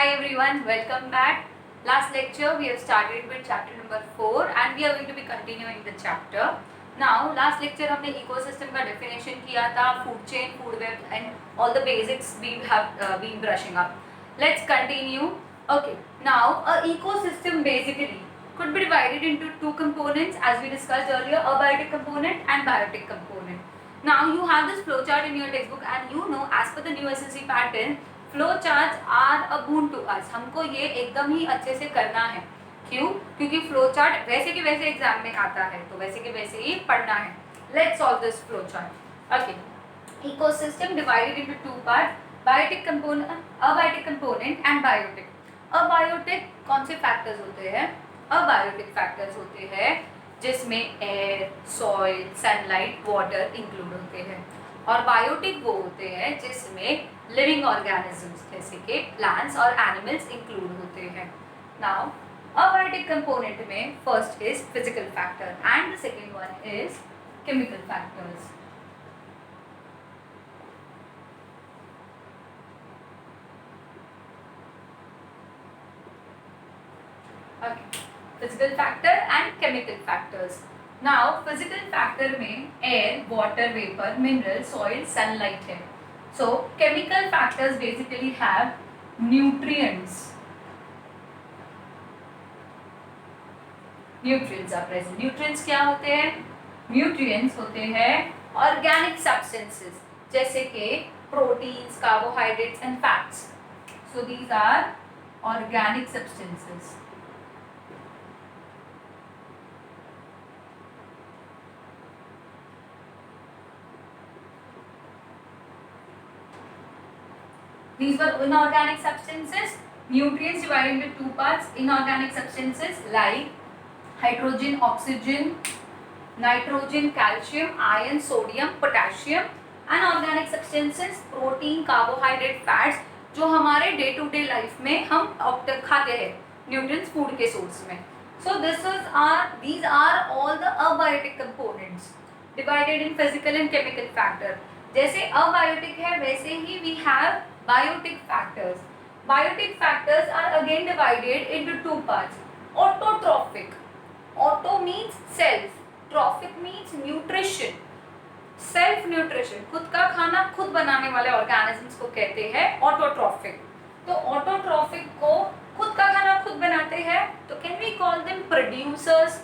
Hi everyone, welcome back. Last lecture we have started with chapter number 4 and we are going to be continuing the chapter. Now last lecture हमने ecosystem का definition किया था, food chain, food web and all the basics we have been brushing up. Let's continue. Okay, now a ecosystem basically could be divided into two components as we discussed earlier, abiotic component and biotic component. Now you have this flowchart in your textbook and you know as per the new SSC pattern flow chart are a boon to us. हमको ये एकदम ही अच्छे से करना है. क्यों? क्योंकि flow chart वैसे के वैसे एग्जाम में आता है तो वैसे के वैसे ही पढ़ना है. Let's solve this flow chart. Okay, ecosystem divided into two part, biotic component, abiotic component and biotic. Abiotic कौन से फैक्टर्स होते हैं? अबायोटिक फैक्टर्स होते हैं जिसमें air, soil, sunlight, water include होते हैं. और बायोटिक वो होते हैं जिसमें लिविंग ऑर्गेनिजम्स जैसे कि प्लांट्स और एनिमल्स इंक्लूड होते हैं. नाउ अबायोटिक कंपोनेंट में first is physical factor and the second one is chemical factors. Okay, physical factor and chemical factors. Now physical factor में air, water vapour, mineral, soil, sunlight है. So chemical factors basically have nutrients. Nutrients are present. Nutrients क्या होते हैं? Nutrients होते हैं organic substances जैसे कि proteins, carbohydrates and fats. So these are organic substances. These were inorganic substances. Nutrients divided into two parts. Inorganic substances like hydrogen, oxygen, nitrogen, calcium, iron, sodium, potassium. And organic substances protein, carbohydrate, fats जो हमारे day to day life में हम खाते हैं nutrients food के source में. So these are all the abiotic components divided in physical and chemical factor. जैसे abiotic है वैसे ही we have biotic factors. Biotic factors are again divided into two parts. Autotrophic. Auto means self. Trophic means nutrition. Self nutrition. खुद का खाना खुद बनाने वाले organisms को कहते हैं autotrophic. तो autotrophic को खुद का खाना खुद बनाते हैं तो can we call them producers?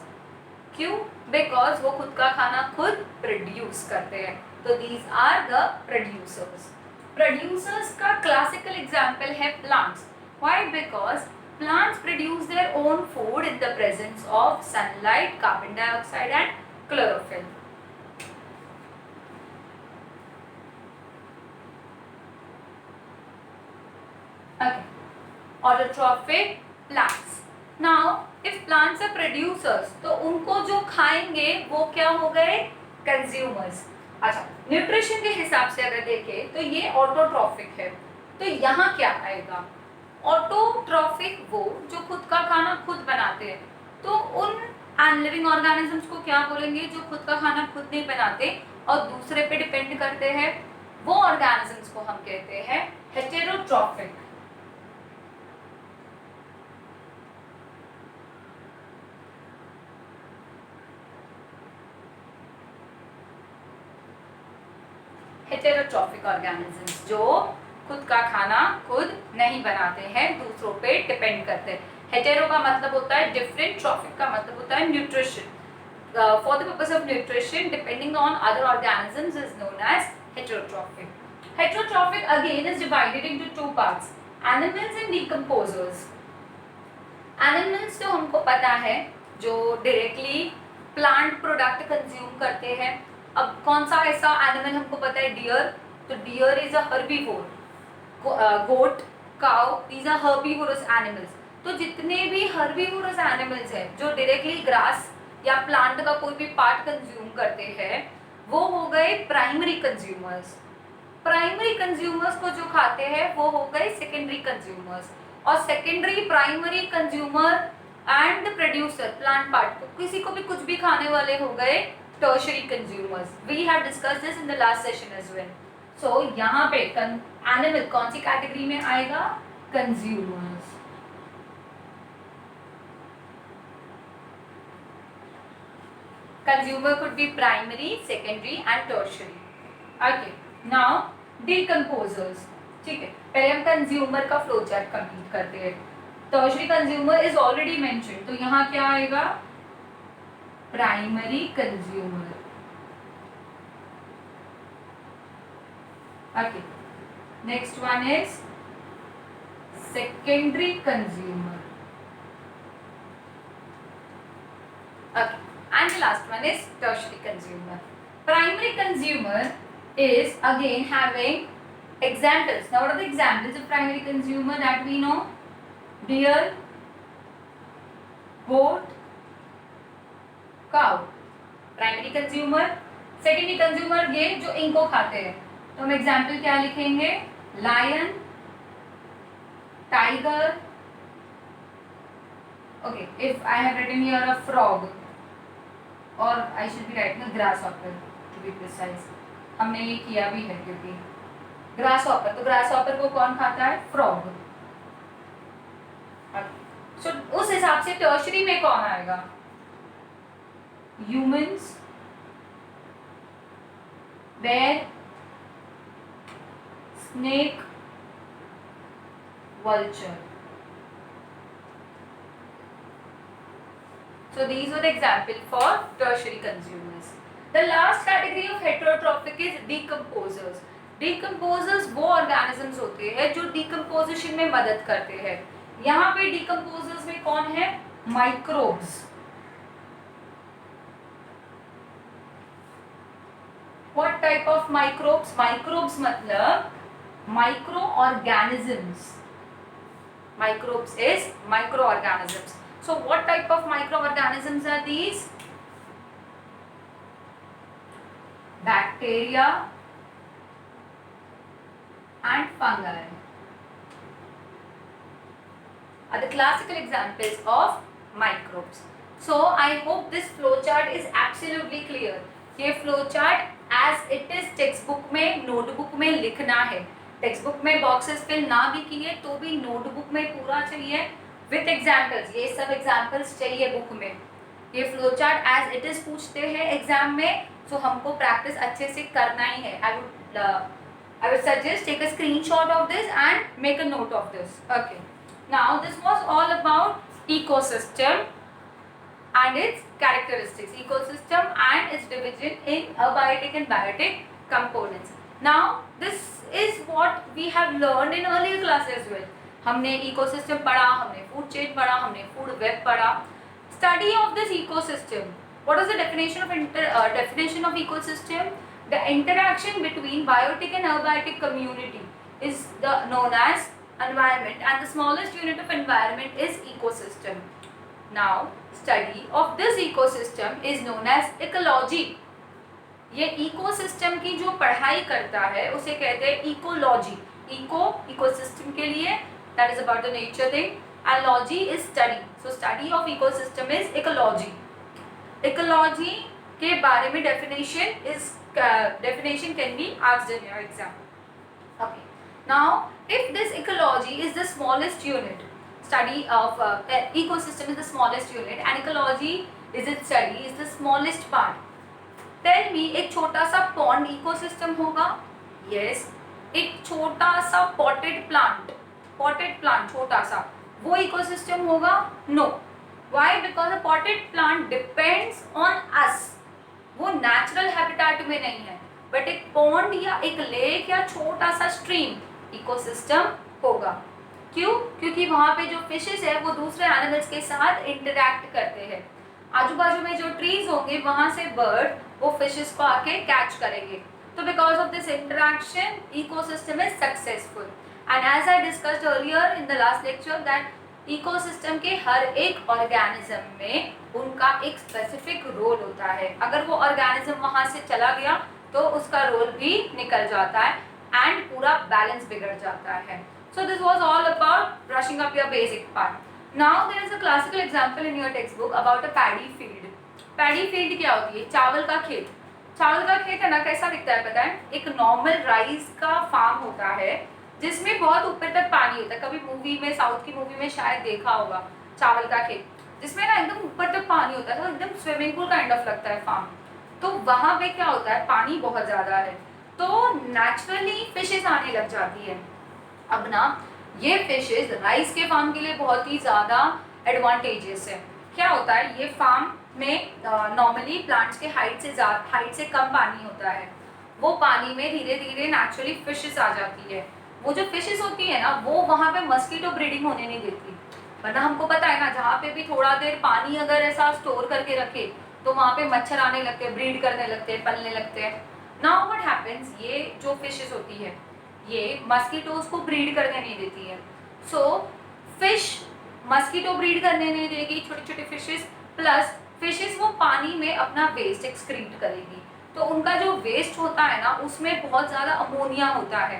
क्यों? Because वो खुद का खाना खुद produce करते हैं. तो these are the producers. Producers का classical example है plants. Why? Because plants produce their own food in the presence of sunlight, carbon dioxide and chlorophyll. Okay. Autotrophic plants. Now, if plants are producers, तो उनको जो खाएंगे वो क्या हो गए? Consumers. अच्छा, न्यूट्रिशन के हिसाब से अगर देखें तो ये ऑटोट्रॉफिक है. तो यहाँ क्या आएगा? ऑटोट्रॉफिक वो जो खुद का खाना खुद बनाते हैं. तो उन लिविंग ऑर्गेनिजम्स को क्या बोलेंगे जो खुद का खाना खुद नहीं बनाते और दूसरे पे डिपेंड करते हैं? वो ऑर्गेनिजम्स को हम कहते हैं हेटेरोट्रॉफिक. हेटेरोट्रॉफिक ऑर्गेनिजम्स जो खुद का खाना खुद नहीं बनाते हैं, दूसरों पे डिपेंड करते हैं. हेटेरो का मतलब होता है डिफरेंट, ट्रॉफिक का मतलब होता है nutrition. For the purpose of nutrition depending on other organisms is known as heterotrophic. Heterotrophic again is divided into two parts, animals and decomposers. Animals तो हमको पता है जो डायरेक्टली प्लांट प्रोडक्ट कंज्यूम करते हैं. अब कौन सा ऐसा एनिमल हमको पता है? डियर. तो deer is a herbivore. Goat, cow, these are herbivorous animals. तो जितने भी हर्बीवोरस एनिमल्स हैं जो डायरेक्टली ग्रास या प्लांट का कोई भी पार्ट कंज्यूम करते हैं वो हो गए प्राइमरी कंज्यूमर्स. प्राइमरी कंज्यूमर्स को जो खाते हैं वो हो गए सेकेंडरी कंज्यूमर्स. और secondary, primary consumer and producer plant part को किसी को भी कुछ भी खाने वाले हो गए tertiary consumers. We have discussed this in the last session as well. So यहाँ पे एनिमल कौन सी कैटेगरी में आएगा? consumers. Consumer could be primary, secondary and tertiary. Okay, now decomposers. ठीक है, पहले हम कंज्यूमर का फ्लो चार्ट कंप्लीट करते हैं. Tertiary consumer is already mention, तो यहाँ क्या आएगा? Primary consumer. Okay, next one is secondary consumer. Okay, and the last one is tertiary consumer. Primary consumer is again having examples. Now what are the examples of primary consumer that we know? Deer, goat, cow. Primary consumer. Secondary consumer ये जो इनको खाते हैं, तो हम example क्या लिखेंगे? Lion, tiger. Okay, if I have written here a frog, or I should be writing a grasshopper to be precise. हमने ये किया भी है क्योंकि grasshopper, तो grasshopper को कौन खाता है? frog. So उस हिसाब से tertiary में कौन आएगा? humans, bear, snake, vulture. So these were the examples for tertiary consumers. The last category of heterotrophic is decomposers. Decomposers वो organisms होते हैं जो decomposition में मदद करते हैं. यहाँ पे decomposers में कौन है? Microbes. What type of microbes? Microbes मतलब microorganisms. Microbes is microorganisms. So what type of microorganisms are these? Bacteria and fungi are the classical examples of microbes. So I hope this flowchart is absolutely clear. ये flowchart as it is textbook में, notebook में लिखना है. Text में boxes fill ना भी किए तो भी नोटबुक में पूरा चाहिए विथ एग्जाम्पल्स. ये सब एग्जाम्पल्स चाहिए बुक में. ये flow chart as it is पूछते हैं एग्जाम में, सो हमको प्रैक्टिस अच्छे से करना ही है. I would suggest take a screenshot of this and make a note of this. Okay, now this was all about ecosystem and its characteristics, ecosystem and its division in abiotic and biotic components. Now this is what we have learned in earlier classes as well. हमने ecosystem पढ़ा, हमने food chain पढ़ा, हमने food web पढ़ा. Study of this ecosystem. What is the definition of ecosystem? The interaction between biotic and abiotic community is known as environment, and the smallest unit of environment is ecosystem. Now study of this ecosystem is known as ecology. ये ecosystem की जो पढ़ाई करता है उसे कहते हैं ecology. Ecosystem के लिए that is about the nature thing, and logy is study. So study of ecosystem is ecology. Ecology के बारे में definition can be asked in your exam. Okay, now if this ecology is the smallest unit, study of ecosystem is the smallest unit and ecology is its study is the smallest part. Tell me, एक छोटा सा pond ecosystem होगा? Yes. एक छोटा सा potted plant छोटा सा, वो ecosystem होगा? No. Why? Because a potted plant depends on us. वो natural habitat में नहीं है, but एक pond या एक lake या छोटा सा stream ecosystem होगा. क्यों? क्योंकि वहाँ पे जो fishes है वो दूसरे animals के साथ interact करते हैं. आजू बाजू में जो ट्रीज होंगे वहां से बर्ड वो फिशेस को आके कैच करेंगे. तो because of this interaction ecosystem is successful. And as I discussed earlier in the last lecture that ecosystem के हर एक ऑर्गेनिज्म में उनका एक स्पेसिफिक रोल होता है. अगर वो ऑर्गेनिज्म वहां से चला गया तो उसका रोल भी निकल जाता है एंड पूरा बैलेंस बिगड़ जाता है. सो this was all about brushing up your basic part. Now there is a classical example in your textbook about a paddy field. Paddy field क्या होती है? चावल का खेत. चावल का खेत है ना, कैसा दिखता है पता है? एक नॉर्मल राइस का फार्म होता है जिसमें बहुत ऊपर तक पानी होता है। कभी मूवी में, साउथ की मूवी में शायद देखा होगा चावल का खेत, जिसमें ना एकदम ऊपर तक पानी होता है, तो एकदम स्विमिंग पूल काइंड ऑफ लगता है फार्म। तो वहां पे क्या होता है, पानी बहुत ज्यादा है, तो नेचुरली फिशेस आने लग जाती है। अब ना ये फिशेस राइस के फार्म के लिए बहुत ही ज़्यादा एडवांटेजेस है। क्या होता है, ये फार्म में नॉर्मली प्लांट्स के हाइट से कम पानी होता है, वो पानी में धीरे धीरे नेचुरली फिशेस आ जाती है। वो जो फिशेस होती है ना, वो वहाँ पे मस्कीटो ब्रीडिंग होने नहीं देती, वरना हमको पता है ना, जहाँ पे भी थोड़ा देर पानी अगर ऐसा स्टोर करके रखे तो वहाँ पे मच्छर आने लगते हैं, ब्रीड करने लगते हैं, पलने लगते हैं। नाउ व्हाट हैपेंस, ये जो फिशेस होती है ये मस्कीटोज को ब्रीड करने नहीं देती है। सो फिश मस्कीटो ब्रीड करने नहीं देगी, छोटी छोटी फिशेस, प्लस फिशेस वो पानी में अपना वेस्ट एक्सक्रीट करेगी। तो उनका जो वेस्ट होता है ना, उसमें बहुत ज़्यादा अमोनिया होता है।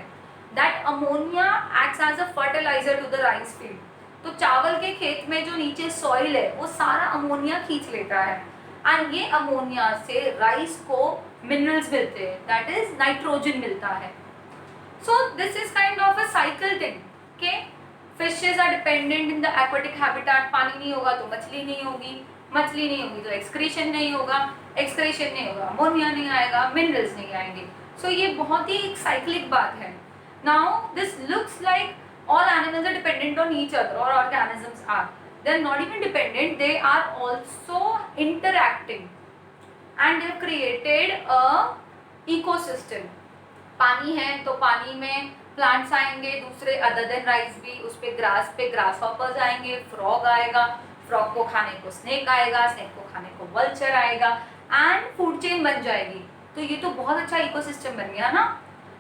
That ammonia acts as a fertilizer to the rice field. तो चावल के खेत में जो नीचे सॉइल है वो सारा अमोनिया खींच लेता है, एंड ये अमोनिया से राइस को मिनरल्स मिलते हैं, दैट इज नाइट्रोजन मिलता है। So this is kind of a cycle thing, okay? Fishes are dependent in the aquatic habitat. पानी नहीं होगा तो मछली नहीं होगी, मछली नहीं होगी तो एक्सक्रीशन नहीं होगा, एक्सक्रीशन नहीं होगा अमोनिया नहीं आएगा, मिनरल्स नहीं आएंगे। So ये बहुत ही एक साइक्लिक बात है। Now this looks like all animals are dependent on each other, or organisms are. They are not even dependent; they are also interacting, and they have created a ecosystem. पानी है तो पानी में प्लांट्स आएंगे, दूसरे other than rice भी, उस पे ग्रास हॉपर्स आएंगे, फ्रॉग आएगा, फ्रॉग को खाने को स्नेक आएगा, स्नेक को खाने को वल्चर आएगा, एंड फूड चेन बन जाएगी। तो ये तो बहुत अच्छा इकोसिस्टम बन गया ना।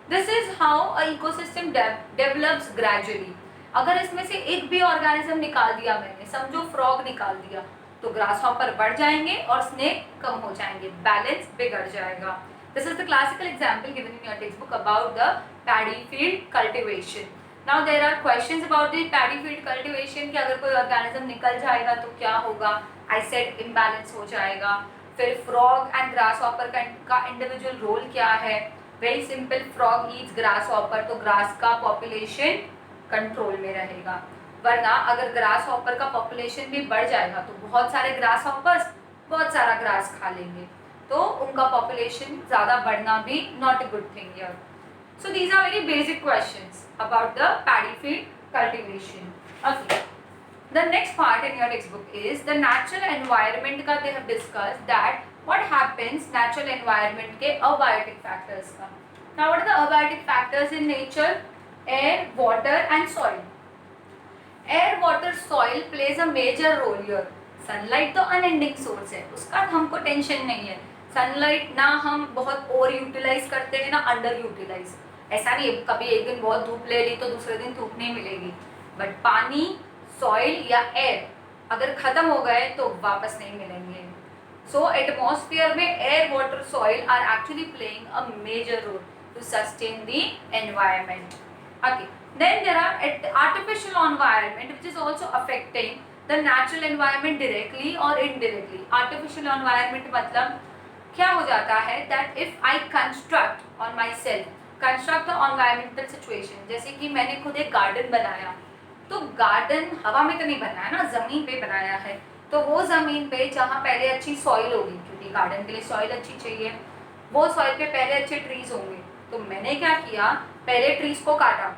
This is how a ecosystem develops gradually. अगर इसमें से एक भी ऑर्गेनिज्म निकाल दिया मैंने, समझो फ्रॉग निकाल दिया, तो ग्रास हॉपर बढ़ जाएंगे और स्नेक कम हो जाएंगे, बैलेंस बिगड़ जाएगा। This is the classical example given in your textbook about the paddy field cultivation. Now there are questions about the paddy field cultivation कि अगर कोई organism निकल जाएगा तो क्या होगा। I said imbalance हो जाएगा। फिर frog and grasshopper का individual role क्या है। Very simple, frog eats grasshopper, तो grass का population control में रहेगा। वरना अगर grasshopper का population भी बढ़ जाएगा तो बहुत सारे grasshoppers बहुत सारा grass खा लेंगे, तो उनका पॉपुलेशन ज़्यादा बढ़ना भी not a good thing here. So these are very basic questions about the paddy field cultivation. Okay, the next part in your text book is the natural environment का। They have discussed that what happens natural environment के abiotic factors का। Now what are the abiotic factors in nature? Air, water and soil. Air, water, soil plays a major role here. Sunlight तो unending source है, उसका हमको tension नहीं है। Sunlight ना हम बहुत ओवर यूटिलाइज करते हैं ना अंडर यूटिलाइज। ऐसा नहीं है कभी एक दिन बहुत धूप ले ली तो दूसरे दिन धूप नहीं मिलेगी, बट पानी, सॉइल या एयर अगर खत्म हो गए तो वापस नहीं मिलेंगे। सो एटमॉस्फेयर में air, water, soil are actually playing a major role to sustain the environment. Okay, then there are artificial environment which is also affecting the natural environment directly और इनडायरेक्टली। आर्टिफिशियल एनवायरमेंट मतलब क्या हो जाता है, that if I construct on myself, construct environmental situation. जैसे कि मैंने खुद एक गार्डन बनाया, तो गार्डन हवा में तो नहीं बनाया ना, ज़मीन पे बनाया है। तो वो ज़मीन पे जहाँ पहले अच्छी सॉइल होगी, क्योंकि गार्डन के लिए सॉइल अच्छी चाहिए, वो सॉइल पे पहले अच्छे ट्रीज होंगे। तो मैंने क्या किया, पहले ट्रीज को काटा,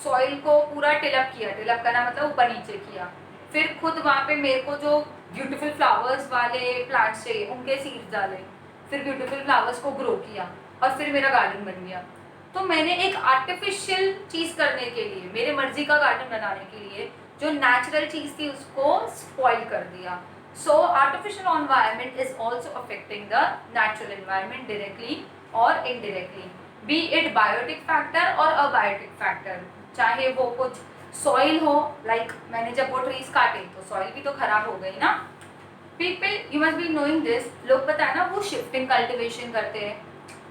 सॉइल को पूरा टिलअप किया, टिलअप करना मतलब ऊपर नीचे किया, फिर खुद वहाँ पे मेरे को जो ब्यूटीफुल फ्लावर्स वाले प्लांट्स चाहिए उनके सीड्स डाले, फिर ब्यूटीफुल फ्लावर्स को ग्रो किया और फिर मेरा गार्डन बन गया। तो मैंने एक आर्टिफिशियल चीज़ करने के लिए, मेरे मर्जी का गार्डन बनाने के लिए जो नेचुरल चीज़ थी उसको स्पॉइल कर दिया। So artificial environment is also affecting the natural environment directly और indirectly, be it biotic factor और अबायोटिक फैक्टर। चाहे वो कुछ सॉइल हो, लाइक मैंने जब वो ट्रीज काटे तो सॉइल भी तो खराब हो गई ना। People, you must be knowing this, लोग पता है ना वो शिफ्टिंग कल्टिवेशन करते हैं।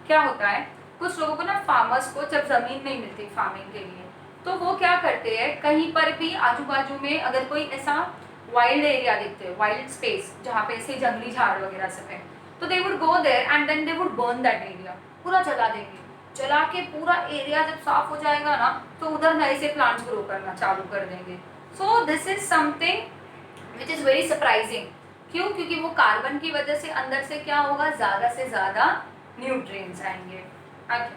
क्या होता है, कुछ लोगों को ना, फार्मर्स को जब ज़मीन नहीं मिलती फार्मिंग के लिए, तो वो क्या करते हैं, कहीं पर भी आजू बाजू में अगर कोई ऐसा वाइल्ड एरिया देखते हैं, वाइल्ड स्पेस जहाँ पे ऐसे जंगली झाड़ वगैरह सब है, तो they would go there and then they would burn that area, पूरा जला देंगे। जला के पूरा एरिया जब साफ हो जाएगा ना तो उधर नए से प्लांट्स ग्रो करना चालू कर देंगे. So this is something which is very surprising. क्यों? क्योंकि वो कार्बन की वजह से अंदर से क्या होगा, ज़्यादा से ज़्यादा न्यूट्रिएंट्स आएंगे. Okay.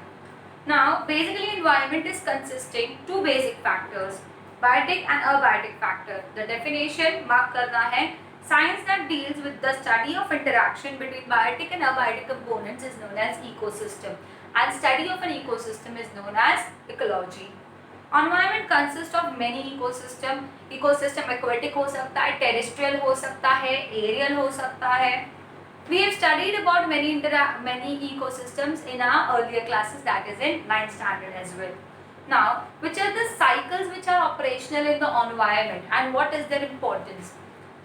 Now, basically environment is consisting two basic factors, biotic and abiotic factor. The definition mark करना है, science that deals with the study of interaction between biotic and abiotic components is known as ecosystem, and study of an ecosystem is known as ecology. Environment consists of many ecosystem. Ecosystem aquatic हो सकता है, terrestrial हो सकता है, aerial हो सकता है. We have studied about many ecosystems in our earlier classes, that is in 9th standard as well. Now, which are the cycles which are operational in the environment and what is their importance?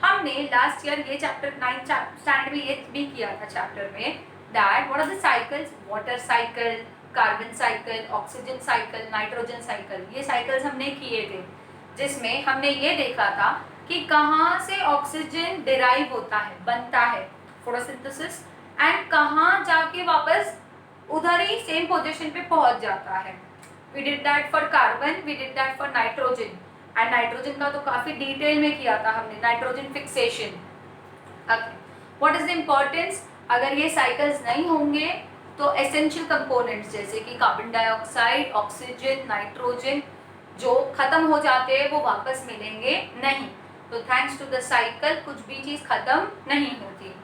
हमने last year ये chapter 9th standard में ये भी किया था chapter में that what are the cycles? Water cycle, carbon cycle, oxygen cycle, nitrogen cycle. ये cycles हमने किए थे जिसमें हमने ये देखा था कि कहाँ से ऑक्सीजन डिराइव होता है, बनता है, फोटोसिंथेसिस, एंड कहाँ जाके वापस उधर ही सेम पोजीशन पे पहुंच जाता है. We did that for carbon, we did that for nitrogen, and nitrogen का तो काफी डिटेल में किया था हमने, nitrogen fixation. What is the importance? अगर ये साइकिल्स नहीं होंगे तो एसेंशियल कंपोनेंट्स जैसे कि कार्बन डाइऑक्साइड, ऑक्सीजन, नाइट्रोजन जो खत्म हो जाते हैं वो वापस मिलेंगे नहीं. तो थैंक्स टू द साइकिल कुछ भी चीज खत्म नहीं होती.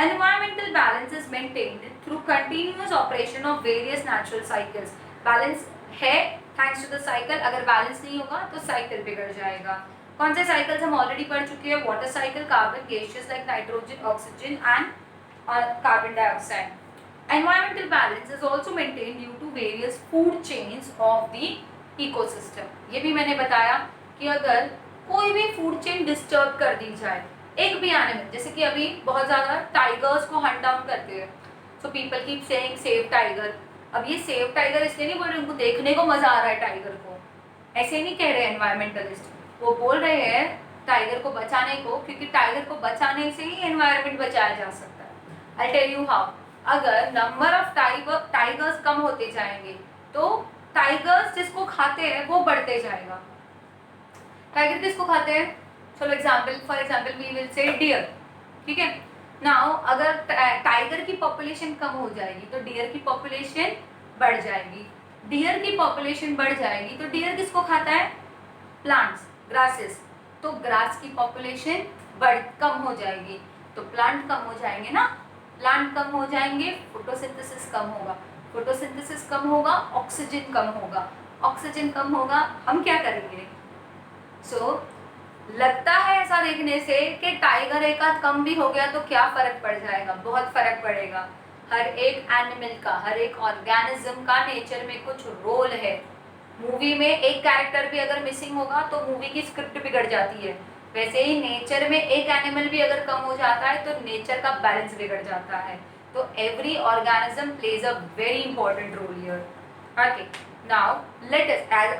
Environmental balance is maintained through continuous operation of various natural cycles. Balance है thanks to the cycle. अगर balance नहीं होगा तो cycle बिगड़ जाएगा. कौन से cycles हम already पढ़ चुके हैं? Water cycle, carbon gaseous like nitrogen, oxygen and carbon dioxide. Environmental balance is also maintained due to various food chains of the ecosystem. ये भी मैंने बताया कि अगर कोई भी food chain disturb कर दी जाए, एक भी एनिमल, जैसे कि अभी बहुत ज़्यादा टाइगर्स को हंट डाउन करते हैं, so people keep saying save tiger. अब ये सेव टाइगर इसलिए नहीं बोल रहे उनको देखने को मज़ा आ रहा है टाइगर को, ऐसे नहीं कह रहे एनवायरमेंटलिस्ट. वो बोल रहे हैं टाइगर को बचाने को, क्योंकि टाइगर को बचाने से ही एनवायरनमेंट बचाया जा सकता है. I tell you how. अगर नंबर ऑफ टाइगर्स कम होते जाएंगे तो टाइगर्स जिसको खाते हैं वो बढ़ते जाएगा. टाइगर किसको खाते हैं? For example we will say deer. ठीक है. नाउ अगर टाइगर की पॉपुलेशन कम हो जाएगी तो डियर की पॉपुलेशन बढ़ जाएगी. डियर की पॉपुलेशन बढ़ जाएगी तो डियर किसको खाता है? Plants, grasses. तो ग्रास की पॉपुलेशन कम हो जाएगी तो प्लांट कम हो जाएंगे ना. प्लांट कम हो जाएंगे, फोटोसिंथेसिस कम होगा. फोटोसिंथेसिस कम होगा, ऑक्सीजन कम होगा. ऑक्सीजन कम होगा, हम क्या करेंगे? लगता है ऐसा देखने से कि टाइगर एक आध कम भी हो गया तो क्या फर्क पड़ जाएगा? बहुत फर्क पड़ेगा. हर एक एनिमल का, हर एक ऑर्गेनिज्म का नेचर में कुछ रोल है. मूवी में एक कैरेक्टर भी अगर मिसिंग होगा तो मूवी की स्क्रिप्ट बिगड़ जाती है. वैसे ही नेचर में एक एनिमल भी अगर कम हो जाता है तो नेचर का बैलेंस बिगड़ जाता है. तो every organism plays a very important role here. Okay. Now let us, as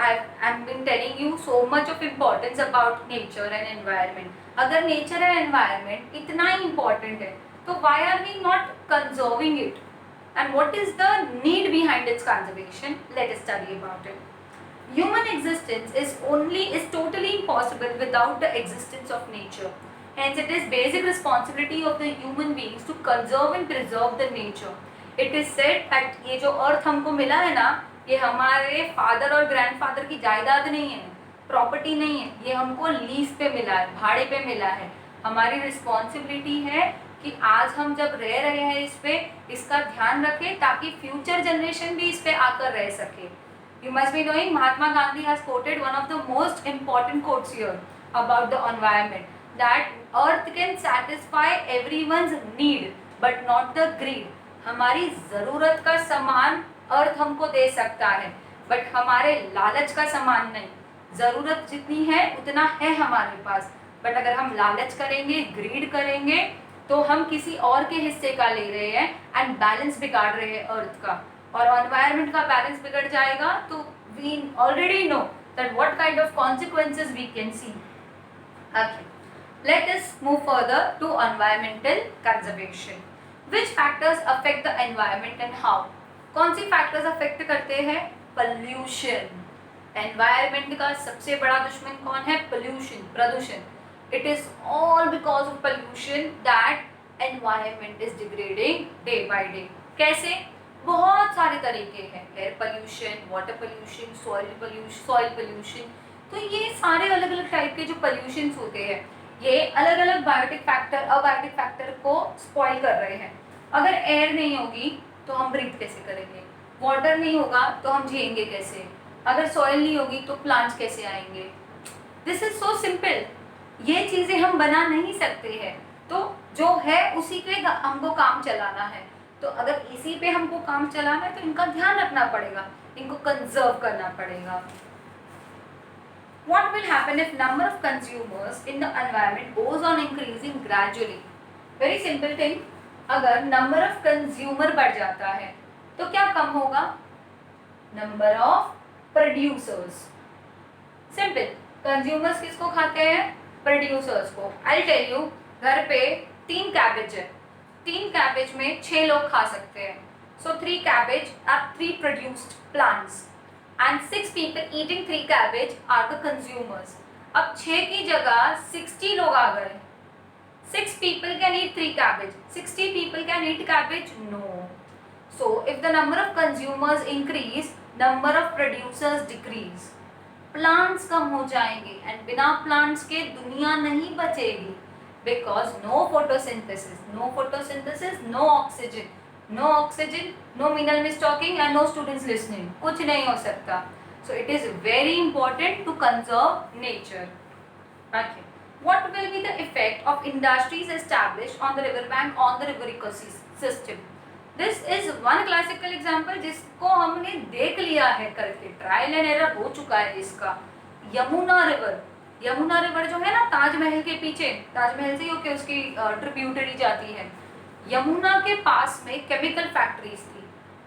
I've been telling you so much of importance about nature and environment. अगर nature and environment इतना ही important है तो why are we not conserving it? And what is the need behind its conservation? Let us study about it. Human existence is totally impossible without the existence of nature. Hence it is basic responsibility of the human beings to conserve and preserve the nature. It is said that ये जो earth हमको मिला है ना, ये हमारे father और grandfather की जायदाद नहीं है, प्रॉपर्टी नहीं है. ये हमको लीज पे मिला है, भाड़े पे मिला है. हमारी रिस्पॉन्सिबिलिटी है कि आज हम जब रह रहे हैं इस पे, इसका ध्यान रखें ताकि फ्यूचर जनरेशन भी इस पे आकर रह सके. You must be knowing Mahatma Gandhi has quoted one of the most important quotes here about the environment, that earth can satisfy everyone's need but not the greed. हमारी ज़रूरत का सामान अर्थ हमको दे सकता है बट हमारे लालच का सामान नहीं. ज़रूरत जितनी है उतना है हमारे पास, बट अगर हम लालच करेंगे, ग्रीड करेंगे तो हम किसी और के हिस्से का ले रहे हैं एंड बैलेंस बिगाड़ रहे हैं अर्थ का, और एनवायरनमेंट का बैलेंस बिगड़ जाएगा तो we already know that what kind of consequences we can see. Okay, let us move further to environmental conservation. Which factors affect the environment and how? कौन सी फैक्टर्स अफेक्ट करते हैं? पोल्यूशन। एनवायरमेंट का सबसे बड़ा दुश्मन कौन है? पोल्यूशन, प्रदूषण। It is all because of pollution that environment is degrading day by day. कैसे? बहुत सारे तरीके हैं, air pollution, water pollution, soil pollution. तो ये सारे अलग अलग टाइप के जो पोल्यूशन होते हैं, ये अलग अलग बायोटिक फैक्टर, अबायोटिक फैक्टर को स्पॉइल कर रहे हैं। अगर एयर नहीं होगी तो हम ब्रीथ कैसे करेंगे? वाटर नहीं होगा तो हम जिएंगे कैसे? अगर सॉइल नहीं होगी तो प्लांट्स कैसे आएंगे? This is so simple. ये चीजें हम बना नहीं सकते हैं, तो जो है उसी पे हमको काम चलाना है। तो अगर इसी पे हमको काम चलाना है तो इनका ध्यान रखना पड़ेगा, इनको कंजर्व करना पड़ेगा। What will happen if number of consumers in the environment goes on increasing gradually? Very simple thing. अगर number of consumer बढ़ जाता है तो क्या कम होगा? Number of producers. Simple. Consumers किसको खाते हैं? Producers को. I'll tell you, घर पे 3 कैबेज है, 3 कैबेज में 6 लोग खा सकते हैं. So 3 cabbage are 3 produced plants. And 6 people eating 3 cabbage are the consumers. अब 6 की जगह 60 लोग आ गए. 6 people can eat 3 cabbage. 60 people can eat cabbage? No. So if the number of consumers increase, number of producers decrease. Plants कम हो जाएंगे and बिना plants के दुनिया नहीं बचेगी. Because no photosynthesis, no oxygen. No oxygen, no mineral miss talking and no students listening. कुछ नहीं हो सकता. So it is very important to conserve nature. Okay. What will be the effect of industries established on the river bank on the river ecosystem? This is one classical example जिसको हमने देख लिया है करके, ट्रायल एंड एरर हो चुका है इसका. यमुना रिवर जो है ना ताजमहल के पीछे, ताजमहल से होके उसकी ट्रिब्यूटरी जाती है. यमुना के पास में केमिकल फैक्ट्रीज थी,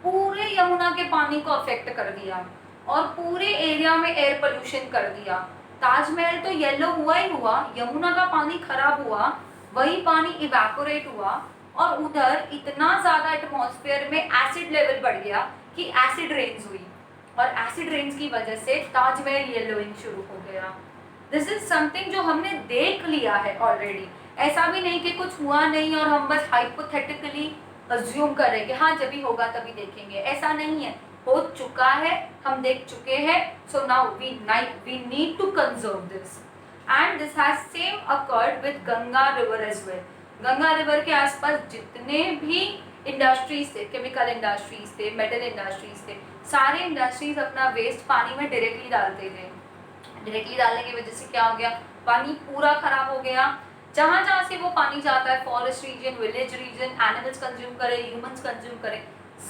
पूरे यमुना के पानी को अफेक्ट कर दिया और पूरे एरिया में एयर पोल्यूशन कर दिया. ताजमहल तो येलो हुआ ही हुआ, यमुना का पानी खराब हुआ, वही पानी इवैपोरेट हुआ और उधर इतना ज्यादा एटमॉस्फेयर में एसिड लेवल बढ़ गया कि एसिड रेन्स हुई और एसिड रेन्स की वजह से ताजमहल येलोइंग शुरू हो गया. दिस इज समथिंग जो हमने देख लिया है ऑलरेडी. ऐसा भी नहीं कि कुछ हुआ नहीं और हम बस हाइपोथेटिकली अज्यूम कर रहे हैं कि हाँ जब भी होगा तभी देखेंगे. ऐसा नहीं है, हो चुका है, हम देख चुके हैं. So now we need to conserve this and this has same occurred with Ganga river as well. Ganga river के आसपास जितने भी इंडस्ट्रीज थे, केमिकल इंडस्ट्रीज थे, मेटल इंडस्ट्रीज थे, सारे इंडस्ट्रीज अपना वेस्ट पानी में डायरेक्टली डालते थे. डायरेक्टली डालने की वजह से क्या हो गया? पानी पूरा खराब हो गया. जहाँ जहाँ से वो पानी जाता है, forest region, village region, animals consume करें, ह्यूमंस कंज्यूम करें,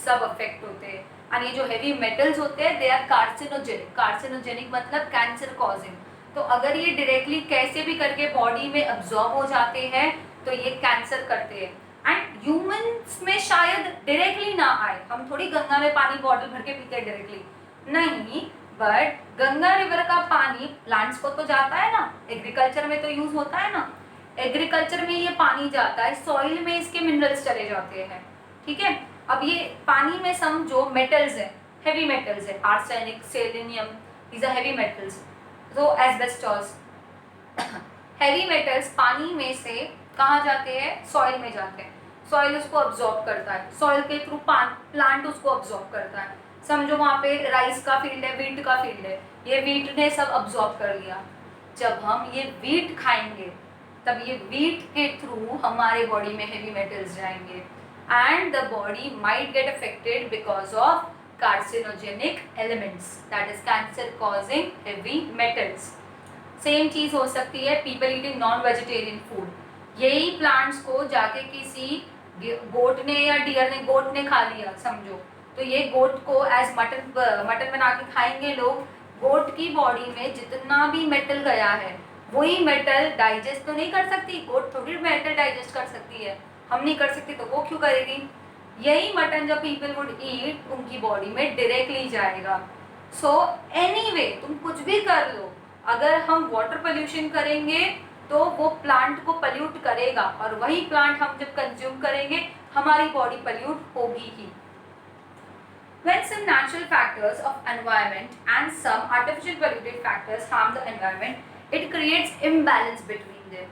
सब अफेक्ट होते हैं. और ये जो हेवी मेटल्स होते हैं दे आर कार्सिनोजेनिक मतलब कैंसर कॉजिंग. तो अगर ये डायरेक्टली कैसे भी करके बॉडी में अब्जॉर्ब हो जाते हैं तो ये कैंसर करते हैं. एंड ह्यूमंस में शायद डायरेक्टली ना आए, हम थोड़ी गंगा में पानी बॉटल भर के पीते हैं डायरेक्टली नहीं, बट गंगा रिवर का पानी प्लांट्स को तो जाता है ना, एग्रीकल्चर में तो यूज होता है ना, एग्रीकल्चर में ये पानी जाता है, सॉइल में इसके मिनरल्स चले जाते हैं. ठीक है, अब ये पानी में समझो मेटल्स है, हेवी मेटल्स है, arsenic, selenium, these are heavy metals. तो एस्बेस्टॉस, हेवी मेटल्स पानी में से कहाँ जाते हैं? सॉइल में जाते हैं. सॉइल उसको अब्जॉर्ब करता है, सॉइल के थ्रू प्लांट उसको अब्जॉर्ब करता है. समझो वहाँ पे राइस का फील्ड है, वीट का फील्ड है, ये वीट ने सब अब्जॉर्ब कर लिया. जब हम ये वीट खाएंगे तब ये वीट के थ्रू हमारे बॉडी में हेवी मेटल्स जाएंगे and the body might get affected because of carcinogenic elements, that is cancer causing heavy metals. Same चीज हो सकती है people eating non vegetarian food. यही प्लांट्स को जाके किसी गोट ने या डियर ने, गोट ने खा लिया समझो, तो ये गोट को एज मटन बना के खाएंगे लोग. गोट की बॉडी में जितना भी मेटल गया है वही मेटल डाइजेस्ट तो नहीं कर सकती, गोट थोड़ी मेटल डाइजेस्ट कर सकती है, हम नहीं कर सकती तो वो क्यों करेगी? यही मटन जब पीपल वुड ईट उनकी बॉडी में डायरेक्टली जाएगा. सो एनीवे तुम कुछ भी कर लो, अगर हम वाटर पोल्यूशन करेंगे तो वो प्लांट को पोल्यूट करेगा और वही प्लांट हम जब कंज्यूम करेंगे हमारी बॉडी पोल्यूट होगी ही. When some natural factors of environment and some artificial polluted factors harm the environment, it creates imbalance between them.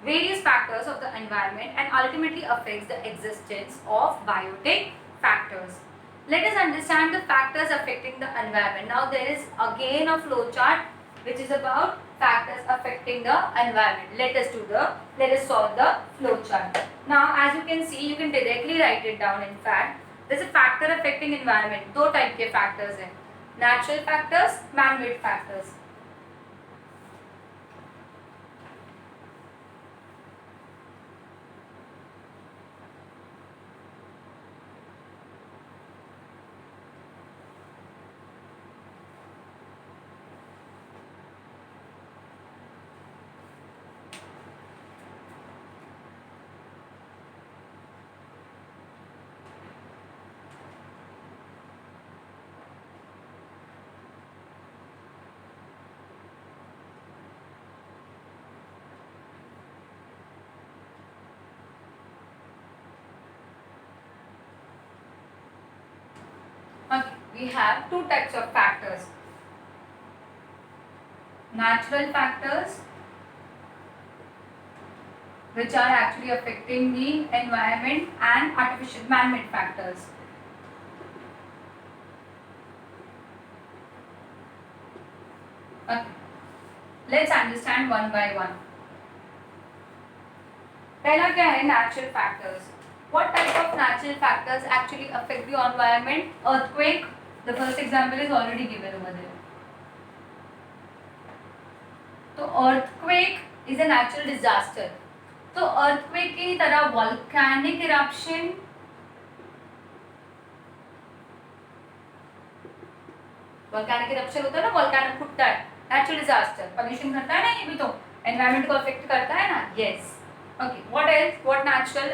Various factors of the environment and ultimately affects the existence of biotic factors. Let us understand the factors affecting the environment. Now there is again a flow chart which is about factors affecting the environment. Let us solve the flow chart. Now as you can see, you can directly write it down. In fact, there's a factor affecting environment. दो type के factors हैं, natural factors, man-made factors. Okay, we have two types of factors. Natural factors, which are actually affecting the environment, and artificial man-made factors. Okay, let's understand one by one. पहला क्या है? Natural factors. What type of natural factors actually affect the environment? Earthquake. The first example is already given over there. तो earthquake is a natural disaster. तो earthquake की तरह volcanic eruption, volcanic eruption होता है ना, volcano फूटता है, natural disaster, pollution करता है ना, ये भी तो environment को affect करता है ना. Yes. Okay. What else? What natural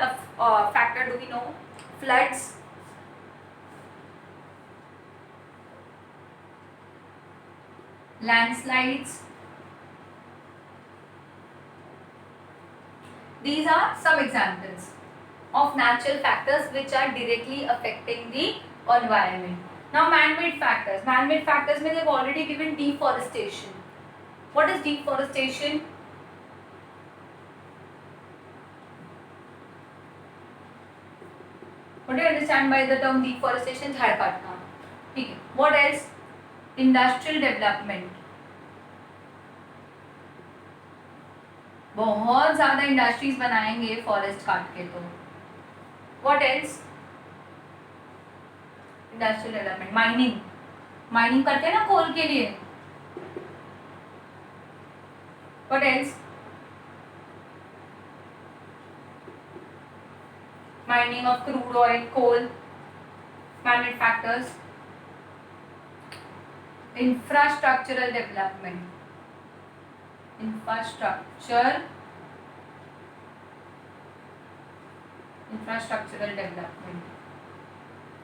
factor do we know? Floods. Landslides. These are some examples of natural factors which are directly affecting the environment. Now man-made factors. Man-made factors में they've already given deforestation. What is deforestation? What do you understand by the term deforestation? झाड़ काटना. ठीक है. What else? Industrial development. बहुत ज़्यादा industries बनाएंगे forest काट के तो. What else? Industrial development. Mining. Mining करते हैं ना कोल के लिए. What else? Mining of crude oil, coal, man-made factors. Infrastructural development. Infrastructural development.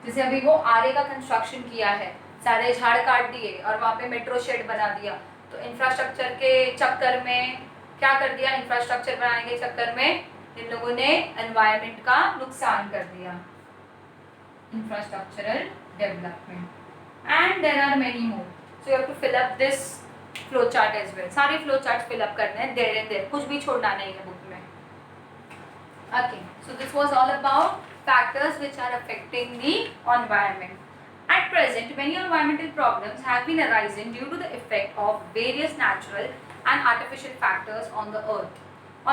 जैसे अभी वो आरे का कंस्ट्रक्शन किया है, सारे झाड़ काट दिए और वहाँ पे मेट्रो शेड बना दिया, तो इंफ्रास्ट्रक्चर के चक्कर में क्या कर दिया? इंफ्रास्ट्रक्चर बनाने के चक्कर में इन लोगों ने एनवायरनमेंट का नुकसान कर दिया. Infrastructural development and there are many more. So you have to fill up this flow chart as well. सारे फ्लो चार्ट फिल अप करने हैं देयर एंड देयर, कुछ भी छोड़ना नहीं है बुक में. Okay, so this was all about factors which are affecting the environment. At present, many environmental problems have been arising due to the effect of various natural and artificial factors on the earth.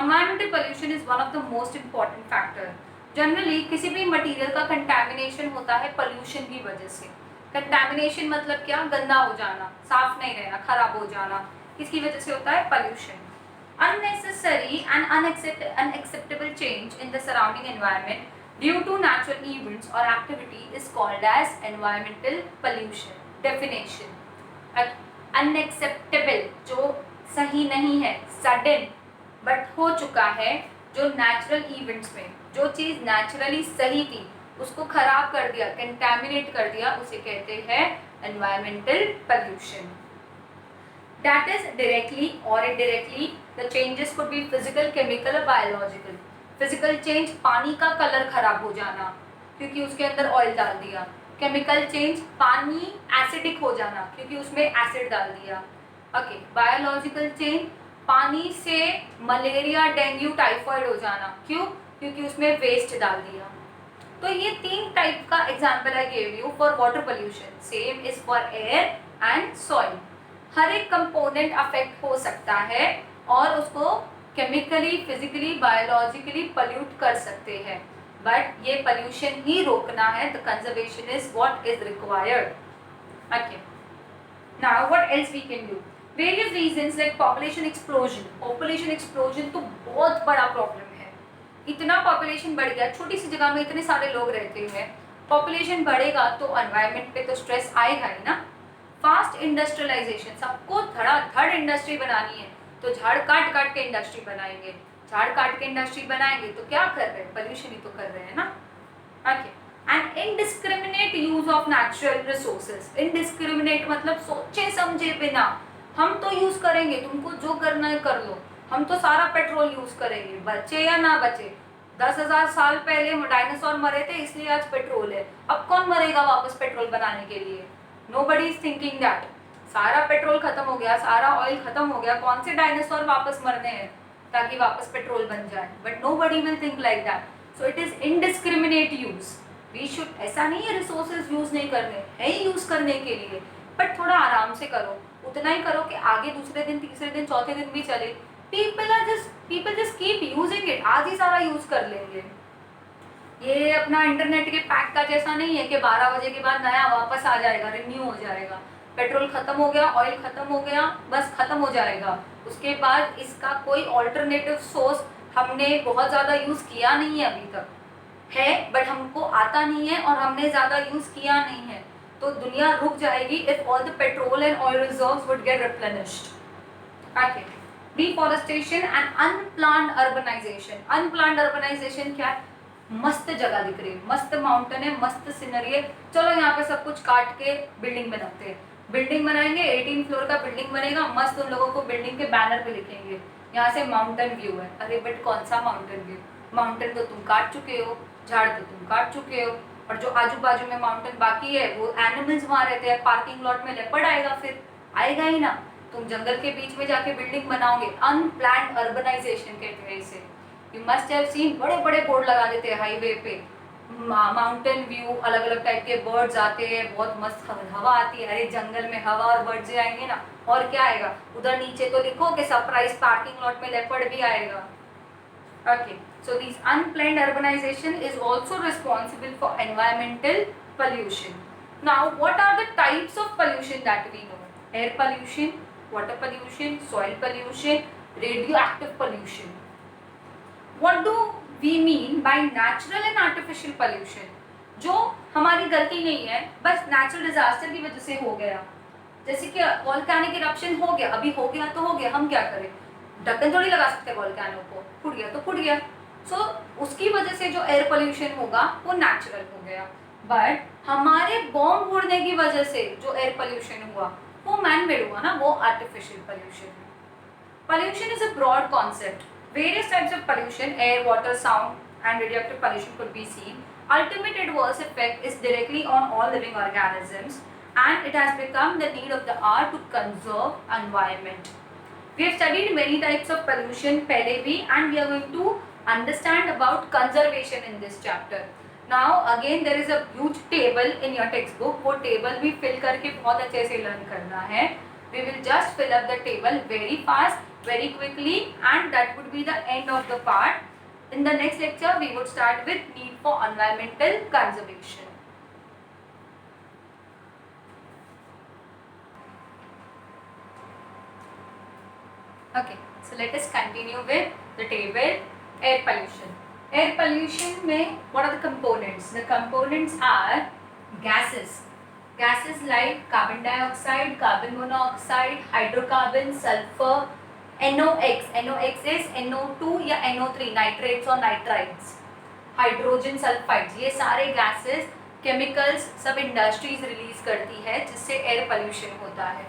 Environmental pollution is one of the most important factor. Generally, किसी भी material का contamination होता है pollution की वजह से. Contamination मतलब क्या? गंदा हो जाना, साफ नहीं रहना, खराब हो जाना. किसकी वजह से होता है? Pollution. Unnecessary and unacceptable change in the surrounding environment due to natural events or activity is called as environmental pollution. Definition. Unacceptable जो सही नहीं है, sudden but हो चुका है, जो natural events में जो चीज़ naturally सही थी उसको खराब कर दिया, contaminate कर दिया, उसे कहते हैं environmental pollution. That is directly or indirectly the changes could be physical, chemical or biological. Physical change, पानी का कलर खराब हो जाना क्योंकि उसके अंदर ऑयल डाल दिया. केमिकल चेंज, पानी एसिडिक हो जाना क्योंकि उसमें एसिड डाल दिया। ओके, बायोलॉजिकल चेंज, पानी से मलेरिया, डेंगू, टाइफाइड हो जाना, क्यों? क्योंकि उसमें वेस्ट डाल दिया। तो ये 3 टाइप का example I gave you for water pollution. Same is for air and soil. हर एक कंपोनेंट अफेक्ट हो सकता है और उसको केमिकली, फिजिकली, बायोलॉजिकली पोल्यूट कर सकते हैं, बट ये पोल्यूशन ही रोकना है। The conservation is what is required. Okay, now what else we can do? Various reasons like population explosion. Population explosion तो बहुत बड़ा प्रॉब्लम है। इतना पॉपुलेशन बढ़ गया, छोटी सी जगह में इतने सारे लोग रहते हैं, पॉपुलेशन बढ़ेगा तो एनवायरनमेंट पे तो स्ट्रेस आएगा ही ना। फास्ट इंडस्ट्रियलाइजेशन, सबको धड़ाधड़ इंडस्ट्री बनानी है तो झाड़ काट काट के इंडस्ट्री बनाएंगे। झाड़ काट के इंडस्ट्री बनाएंगे तो क्या कर रहे हैं? पोल्यूशन ही तो कर रहे हैं ना। Okay, and indiscriminate use of natural resources. Indiscriminate मतलब सोचे समझे बिना हम तो यूज करेंगे, तुमको जो करना है कर लो। हम तो सारा पेट्रोल यूज करेंगे, बचे या ना बचे। 10,000 साल पहले डायनासोर मरे थे इसलिए आज पेट्रोल है। अब कौन मरेगा वापस पेट्रोल बनाने के लिए? Nobody is thinking that. सारा पेट्रोल खत्म हो गया, सारा ऑयल खत्म हो गया, कौन से डायनासोर वापस मरने हैं ताकि वापस पेट्रोल बन जाए? But nobody will think like that. So it is indiscriminate use. We should, ऐसा नहीं है रिसोर्सेज यूज नहीं करने, है ही यूज करने के लिए, बट थोड़ा आराम से करो। उतना ही करो कि आगे दूसरे दिन, तीसरे दिन, चौथे दिन भी चले। people just keep using it। आज ही सारा यूज कर लेंगे। ये अपना इंटरनेट के पैक का जैसा नहीं है कि 12 बजे के बाद नया वापस आ जाएगा, रिन्यू हो जाएगा। पेट्रोल खत्म हो गया, ऑयल खत्म हो गया, बस खत्म हो जाएगा। उसके बाद इसका कोई ऑल्टरनेटिव सोर्स हमने बहुत ज़्यादा यूज़ किया नहीं है अभी तक, है बट हमको आता नहीं है और हमने ज़्यादा यूज़ किया नहीं है, तो दुनिया रुक जाएगी if all the petrol and oil reserves would get replenished. Okay, deforestation and unplanned urbanization. Unplanned urbanization क्या है? मस्त जगह दिख रही है, मस्त माउंटेन है, मस्त सीनरी है, चलो यहाँ पे सब कुछ काट के बिल्डिंग बनाते हैं। बिल्डिंग बनाएंगे, 18 फ्लोर का बिल्डिंग बनेगा, मस्त। उन लोगों को बिल्डिंग के बैनर पे लिखेंगे यहाँ से माउंटेन व्यू है। अरे बट कौन सा माउंटेन व्यू? माउंटेन तो तुम काट चुके हो, झाड़ तो तुम काट चुके हो, और जो आजू बाजू में माउंटेन बाकी है वो एनिमल्स वहाँ रहते हैं। पार्किंग लॉट में लेपर्ड आएगा, फिर आएगा ही ना। तुम जंगल के बीच में जाके बिल्डिंग बनाओगे। अनप्लान्ड अर्बनाइजेशन कहते हैं इसे। यू मस्ट हैव सीन, बड़े बड़े बोर्ड लगा देते हैं हाईवे पे, माउंटेन व्यू, अलग अलग टाइप के बर्ड्स आते हैं, बहुत मस्त हवा आती है। अरे जंगल में हवा और बर्ड्स आएंगे ना, और क्या आएगा? उधर नीचे तो लिखो कि सरप्राइज पार्किंग लॉट में लेपर्ड भी आएगा। Okay, so these unplanned urbanization is also responsible for environmental pollution. Now, what are the types of pollution that we know? Air pollution, water pollution, soil pollution, radioactive pollution. What do we mean by natural and artificial pollution? जो हमारी गलती नहीं है, बस natural disaster की वजह से हो गया। जैसे कि वोल्केनिक इरप्शन हो गया, अभी हो गया तो हो गया, हम क्या करें? ढक्कन थोड़ी लगा सकते वोल्केनो को, फूट गया तो फूट गया। सो उसकी वजह से जो एयर पोल्यूशन होगा वो नेचुरल हो गया, बट हमारे बॉम्ब उड़ने की वजह से जो एयर पोल्यूशन हुआ वो मैन मेड हुआ ना, वो आर्टिफिशियल पोल्यूशन है। Pollution is a broad concept. Various types of pollution, air, water, sound and radioactive pollution could be seen. Ultimate adverse effect is directly on all living organisms, and it has become the need of the hour to conserve environment. We have studied many types of pollution पहले भी, and we are going to understand about conservation in this chapter. Now again there is a huge table in your textbook. वो table भी fill करके बहुत अच्छे से learn करना है. We will just fill up the table very fast, very quickly, and that would be the end of the part. In the next lecture, we would start with need for environmental conservation. Okay, so let us continue with the table. Air pollution. Air pollution में what are the components? The components are gases. Gases like carbon dioxide, carbon monoxide, hydrocarbon, sulfur, NOx. NOx is NO2 या NO3, nitrates और nitrites. Hydrogen sulphides, ये सारे gases, chemicals सब industries release करती है जिससे air pollution होता है।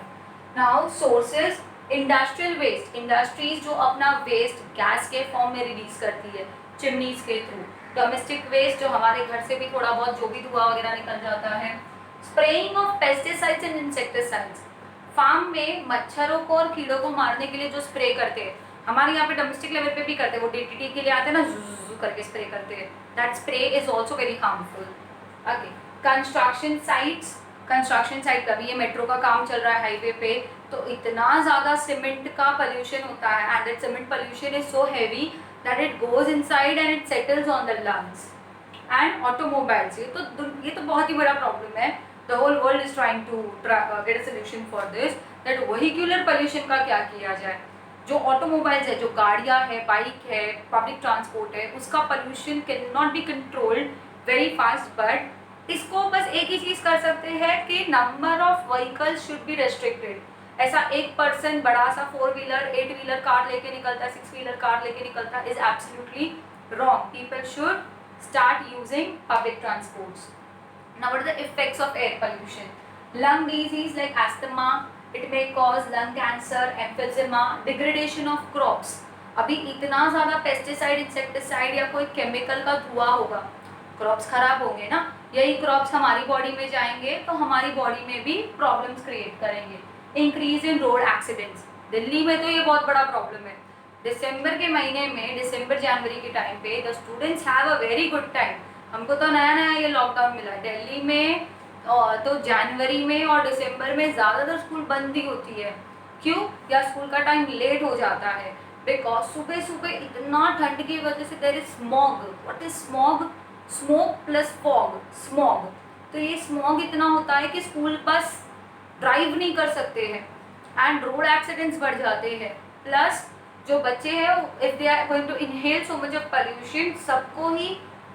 Now sources, industrial waste. Industries जो अपना वेस्ट गैस के फॉर्म में रिलीज करती है, चिमनीज के थ्रू। डोमेस्टिक वेस्ट, जो हमारे घर से भी थोड़ा बहुत जो भी धुआं वगैरह निकल जाता है। Spraying of pesticides and insecticides, farm में मच्छरों को और कीड़ों को मारने के लिए जो स्प्रे करते हैं, हमारे यहाँ पे डोमेस्टिक लेवल पे भी करते हैं, वो डीटीटी के लिए आते हैं ना, ज़ुज़ुज़ु करके स्प्रे करते हैं, that spray is also very harmful. Okay, construction sites, construction site का भी, ये मेट्रो का काम चल रहा है हाईवे पे, तो इतना ज़्यादा सीमेंट का पोल्यूशन होता है, and that cement pollution is so heavy that it goes inside and it settles on the lungs and automobiles। ये तो बहुत ही बड़ा प्रॉब्लम है। The whole world is trying to get a solution for this, that vehicular pollution का क्या किया जाए। जो ऑटोमोबाइल्स है, जो गाड़ियाँ है, बाइक है, पब्लिक ट्रांसपोर्ट है, उसका pollution can not be controlled very fast, but इसको बस एक ही चीज़ कर सकते हैं कि number of vehicles should be restricted. ऐसा एक पर्सन बड़ा सा 4 व्हीलर 8 व्हीलर कार लेके निकलता है, 6 व्हीलर कार लेके निकलता है, is absolutely wrong. People should start using public transports. Now what are the effects of air pollution? Lung disease like asthma, it may cause lung cancer, emphysema, degradation of crops. अभी इतना ज़्यादा pesticide, insecticide या कोई chemical का धुआं होगा, crops खराब होंगे ना, यही क्रॉप्स हमारी बॉडी में जाएंगे तो हमारी बॉडी में भी प्रॉब्लम्स क्रिएट करेंगे। Increase in road accidents, Delhi में तो ये बहुत बड़ा प्रॉब्लम है। दिसंबर के महीने में, दिसंबर जनवरी के टाइम पे the students have a very good time. हमको तो नया नया ये लॉकडाउन मिला है दिल्ली में, तो जनवरी में और दिसंबर में ज़्यादातर स्कूल बंद ही होती है। क्यों? या स्कूल का टाइम लेट हो जाता है, बिकॉज सुबह सुबह इतना ठंड की वजह से there is smog. What is smog? Smoke plus fog, smog. तो ये स्मॉग इतना होता है कि स्कूल बस ड्राइव नहीं कर सकते हैं एंड रोड एक्सीडेंट्स बढ़ जाते हैं। प्लस जो बच्चे हैं, if they are going to inhale so much of pollution, सबको ही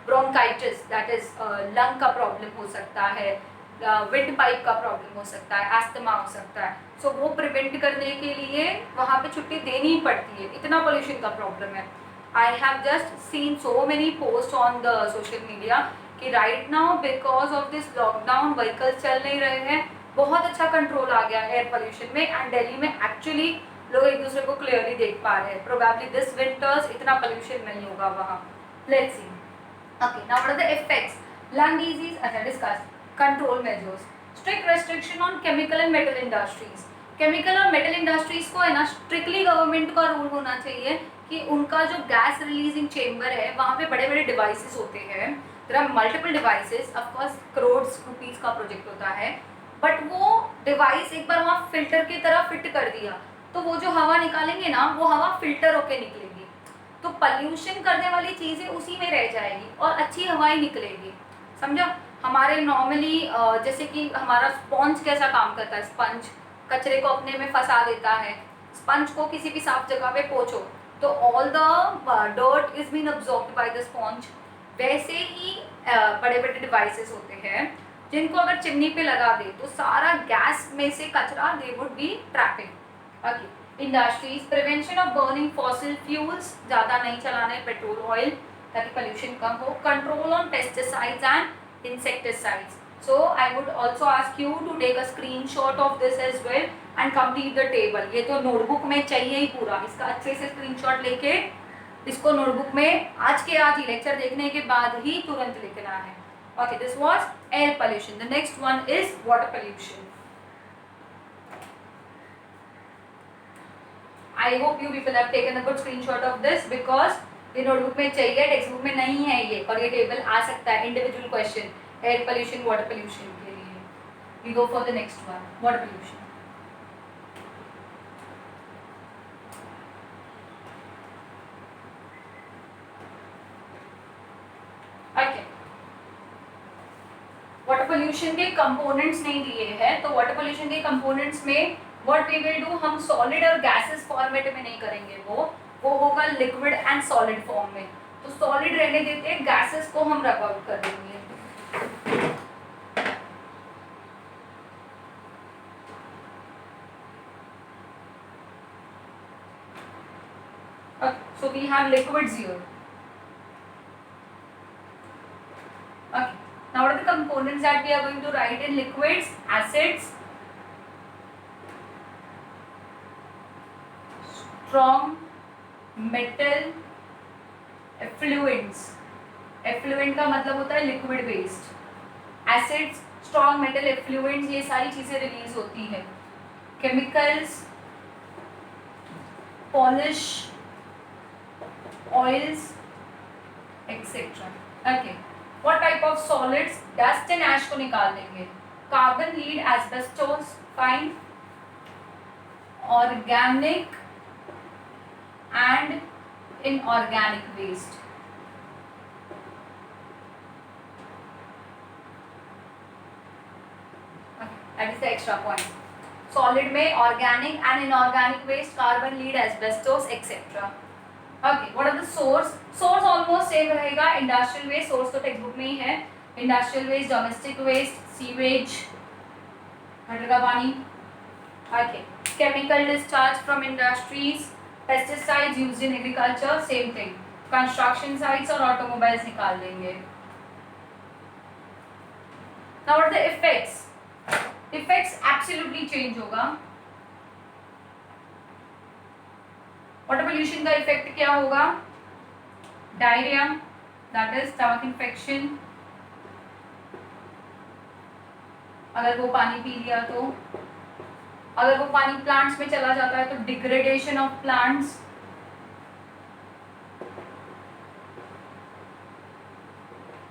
ब्रोंकाइटिस, दैट इज लंग का प्रॉब्लम हो सकता है, विंड पाइप का प्रॉब्लम हो सकता है, एस्थमा हो सकता है। सो वो प्रिवेंट करने के लिए वहाँ पे छुट्टी देनी ही पड़ती है, इतना पोल्यूशन का प्रॉब्लम है। I have just seen so many post on the social media कि right now because of this lockdown vehicles चल नहीं रहे हैं, बहुत अच्छा कंट्रोल आ गया एयर पोल्यूशन में, एंड दिल्ली में एक्चुअली लोग एक दूसरे को क्लियरली देख पा रहे हैं। प्रोबेबली दिस विंटर्स इतना पोल्यूशन नहीं होगा वहाँ। Let's see. Okay, now what are the effects? Lung disease, अच्छा discuss. Control measures, strict restriction on chemical and metal industries. Chemical और मेटल इंडस्ट्रीज को है ना, स्ट्रिक्टली गवर्नमेंट का रूल होना चाहिए कि उनका जो गैस रिलीजिंग चेम्बर है, वहाँ पे बड़े बड़े डिवाइसेस होते हैं। There are multiple devices, of course crores rupees का प्रोजेक्ट होता है, बट वो डिवाइस एक बार वहाँ फिल्टर की तरह फिट कर दिया तो वो जो हवा निकालेंगे ना, वो हवा फिल्टर होके निकलेगी, तो पॉल्यूशन करने वाली चीज़ें उसी में रह जाएगी और अच्छी हवाएं निकलेगी। समझो? हमारे नॉर्मली जैसे कि हमारा स्पॉन्ज कैसा काम करता है, स्पंज कचरे को अपने में फंसा देता है। स्पंज को किसी भी साफ जगह पे पोंछो तो all the dirt is been absorbed by the sponge. वैसे ही बड़े बड़े डिवाइसेस होते हैं जिनको अगर चिमनी पे लगा दे तो सारा गैस में से कचरा they would be trapping. Okay, industries, prevention of burning fossil fuels, ज़्यादा नहीं चलाने पेट्रोल ऑयल ताकि पोल्यूशन कम हो। Control on pesticides and insecticides. So I would also ask you to take a screenshot of this as well and complete the table। ये तो notebook में चाहिए ही पूरा, इसका अच्छे से स्क्रीनशॉट लेके इसको नोटबुक में आज के आज ही लेक्चर देखने के बाद ही तुरंत लिखना है। Okay, this was air pollution. The next one is water pollution. I hope you people have taken a good screenshot of this because ये नोटबुक में चाहिए, टेक्स्ट बुक में नहीं है ये, और ये टेबल आ सकता है individual question air pollution, water pollution के लिए। We go for the next one, water pollution. Okay. Water pollution के कंपोनेंट्स नहीं दिए हैं, तो वाटर पोल्यूशन के कंपोनेंट्स में व्हाट वी विल डू, हम सॉलिड और गैसेस फॉर्मेट में नहीं करेंगे, वो होगा लिक्विड एंड सॉलिड फॉर्म में। तो सॉलिड रहने देते हैं, गैसेस को हम रब आउट कर देंगे। So we have liquids here. Okay. Now what are the components that we are going to write in liquids? Acids, strong metal effluents, effluent का मतलब होता है liquid waste, acids, strong metal, effluents, ये सारी चीजें release होती है। Chemicals, polish, oils etcetera. Okay, what type of solids, dust and ash को निकाल देंगे, carbon, lead, asbestos, fine, organic and inorganic waste. That is the extra point. Solid में organic and inorganic waste, carbon, lead, asbestos etcetera. Okay, what are the source? Source almost same रहेगा, industrial waste, source तो text book में ही है, industrial waste, domestic waste, sewage, gutter का पानी। Okay, chemical discharge from industries, pesticides used in agriculture, same thing, construction sites और automobiles निकाल देंगे। Now what are the effects? Effects absolutely change होगा। वाटर पोल्यूशन का इफेक्ट क्या होगा? Diarrhoea, that is stomach infection, अगर वो पानी पी लिया तो, अगर वो पानी प्लांट्स में चला जाता है तो डिग्रेडेशन ऑफ प्लांट्स,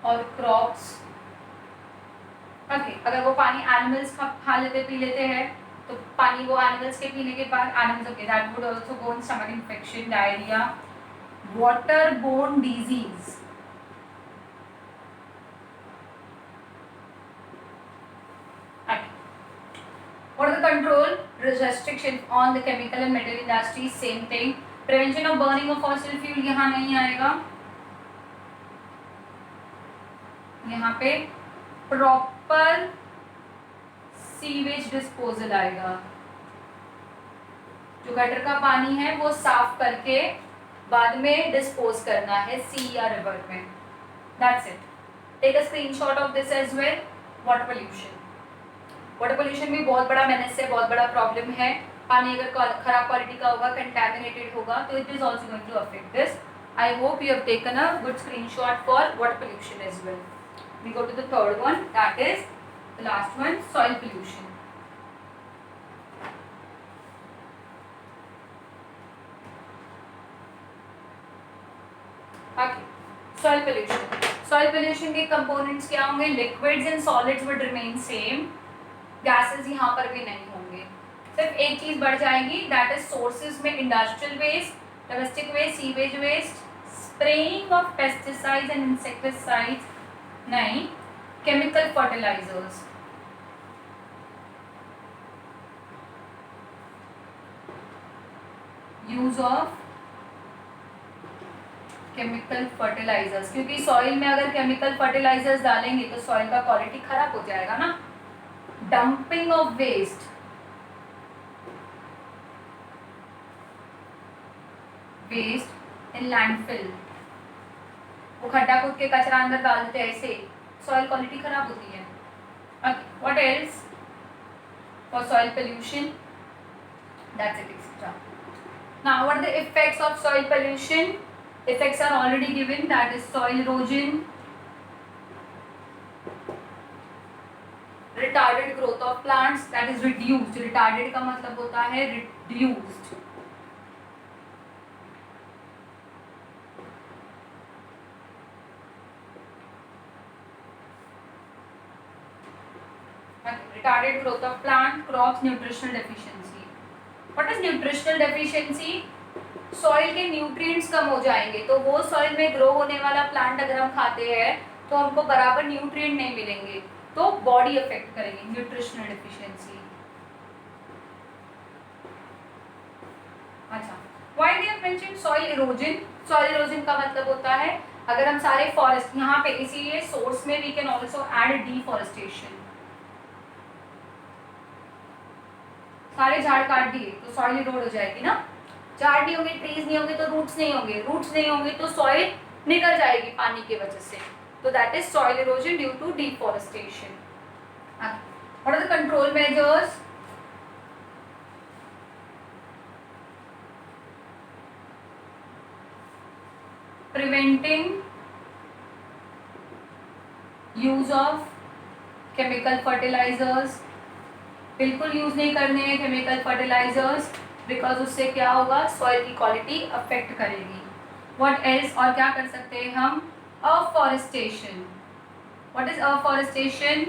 और क्रॉप्स। ओके, अगर वो पानी एनिमल्स खा लेते, पी लेते हैं, तो पानी वो एनिमल्स के पीने के बाद animals, okay, that would also go in stomach infection, diarrhoea, water borne disease. What are the control restrictions on the chemical and metal industries? Same thing. Prevention of burning of fossil fuel यहाँ नहीं आएगा, यहाँ पे proper sewage disposal आएगा। जो gutter का पानी है वो साफ करके बाद में डिस्पोज करना है सी या रिवर में। That's it. Take a screenshot of this as well. Water pollution, water pollution भी बहुत बड़ा मेनेस है, बहुत बड़ा प्रॉब्लम है। पानी अगर खराब क्वालिटी का होगा, कंटैमिनेटेड होगा, तो it is also going to affect this. I hope you have taken a good screenshot for water pollution as well. We go to the third one, that is the last one, soil pollution. Soil pollution, soil pollution के components क्या होंगे? Liquids and solids would remain same, gases यहाँ पर भी नहीं होंगे, सिर्फ एक चीज बढ़ जाएगी, दैट इज सोर्सेज में industrial waste, domestic waste, sewage waste, spraying of pesticides and insecticides नहीं, chemical fertilisers, use of chemical fertilisers, क्योंकि सॉइल में अगर केमिकल फर्टिलाइजर्स डालेंगे तो सॉइल का क्वालिटी खराब हो जाएगा ना। Dumping of waste, waste in landfill, वो खड्डा खोद के कचरा अंदर डाल देते हैं, ऐसे सॉइल क्वालिटी खराब होती है। What else for soil pollution? That's it etcetera. Now what are the effects of soil pollution? Effects are already given, that is soil erosion, retarded growth of plants, that is reduced, retarded का मतलब होता है reduced, retarded growth of plant, crops, nutritional deficiency. What is nutritional deficiency? Soil के nutrients कम हो जाएंगे, तो वो soil में ग्रो होने वाला प्लांट अगर हम खाते हैं तो हमको बराबर न्यूट्रिएंट नहीं मिलेंगे, तो बॉडी अफेक्ट करेंगे, न्यूट्रिशनल डेफिशिएंसी। अच्छा, why they have mentioned soil erosion? Soil erosion का मतलब होता है अगर हम सारे फॉरेस्ट यहाँ पे, इसीलिए सोर्स में we can also add deforestation, सारे झाड़ काट दिए तो सॉइल इरोड हो जाएगी ना, झाड़ नहीं होंगे, ट्रीज नहीं होंगे तो रूट्स नहीं होंगे, रूट्स नहीं होंगे तो सॉइल निकल जाएगी पानी की वजह से, तो that is soil erosion due to deforestation. What are the control measures? Preventing use of chemical fertilisers, बिल्कुल यूज नहीं करने हैं केमिकल फर्टिलाइजर्स, बिकॉज उससे क्या होगा, सॉइल की क्वालिटी अफेक्ट करेगी। व्हाट एल्स, और क्या कर सकते हैं हम, afforestation. What is afforestation?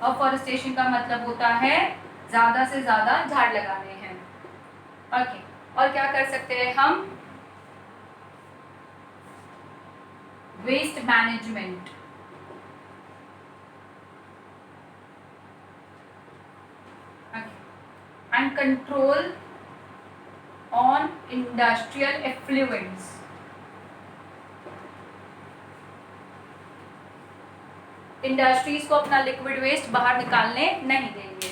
Afforestation का मतलब होता है ज्यादा से ज्यादा झाड़ लगाने हैं। ओके, और क्या कर सकते हैं हम, waste management. And control on industrial effluents. Industries को अपना लिक्विड वेस्ट बाहर निकालने नहीं देंगे।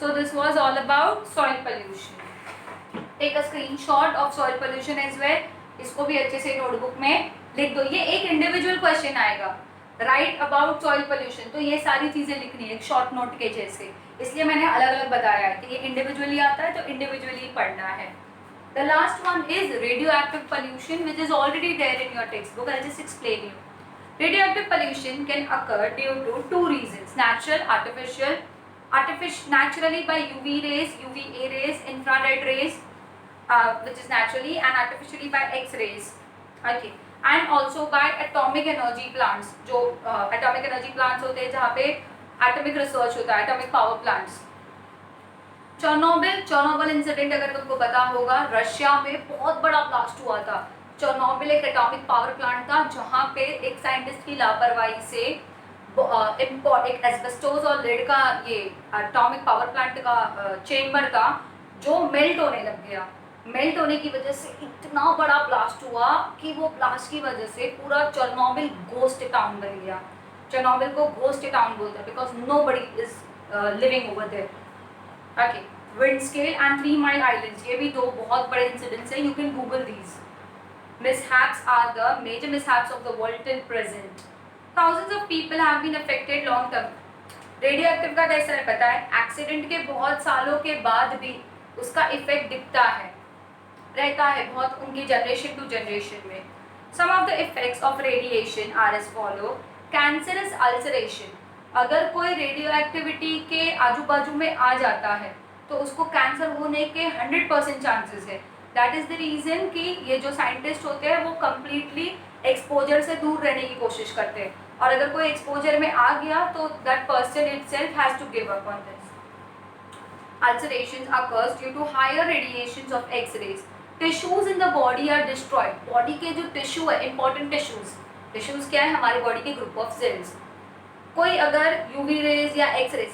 So this was all about soil pollution. Take a screenshot of soil pollution as well, इसको भी अच्छे से नोटबुक में लिख दो। ये एक इंडिविजुअल क्वेश्चन आएगा, राइट अबाउट सॉइल पोल्यूशन, तो ये सारी चीजें लिखनी है एक शॉर्ट नोट के जैसे, इसलिए मैंने अलग अलग बताया है कि ये इंडिविजुअली आता है तो इंडिविजुअली पढ़ना है। The last one is radioactive pollution which is already there in your text book. I just explain you. Radioactive pollution can occur due to two reasons: natural, artificial. Naturally by UV rays, UVA rays, infrared rays, which is naturally, and artificially by X-rays. Okay, and also by atomic energy plants. जो atomic energy plants होते हैं जहाँ पे atomic research होता है, atomic power plants. Chernobyl incident अगर तुमको पता होगा, रशिया में बहुत बड़ा ब्लास्ट हुआ था। चेर्नोबिल एक एटॉमिक पावर प्लांट था जहाँ पे एक साइंटिस्ट की लापरवाही से एक एस्बेस्टोस और लेड का ये एटॉमिक पावर प्लांट का चेम्बर था जो मेल्ट होने लग गया। मेल्ट होने की वजह से इतना बड़ा ब्लास्ट हुआ कि वो ब्लास्ट की वजह से पूरा चेर्नोबिल घोस्ट टाउन बन गया। चेर्नोबिल को घोस्ट टाउन बोलते हैं because nobody is living over there. Okay, Windscale and 3 mile islands, ये भी दो बहुत बड़े इंसिडेंट्स हैं, you can Google these. Mishaps are the major mishaps of the world till present. Thousands of people have been affected long term. Radioactive का कैसा है पता है, एक्सीडेंट के बहुत सालों के बाद भी उसका इफेक्ट दिखता है, रहता है बहुत उनकी जनरेशन टू जनरेशन में। Some of the effects of radiation are as follow: cancerous ulceration, अगर कोई रेडियो एक्टिविटी के आजू बाजू में आ जाता है तो उसको कैंसर होने के 100% चांसेस है। दैट इज द रीजन कि ये जो साइंटिस्ट होते हैं वो कम्प्लीटली एक्सपोजर से दूर रहने की कोशिश करते हैं, और अगर कोई एक्सपोजर में आ गया तो that person itself has to give up on this. Ulcerations occurs due to higher radiations of X-rays. Tissues in the body are destroyed. Body के जो टिश्यू है, इंपॉर्टेंट टिश्यूज क्या है, हमारी बॉडी के ग्रुप ऑफ सेल्स। कोई अगर UV rays या एक्सरेज,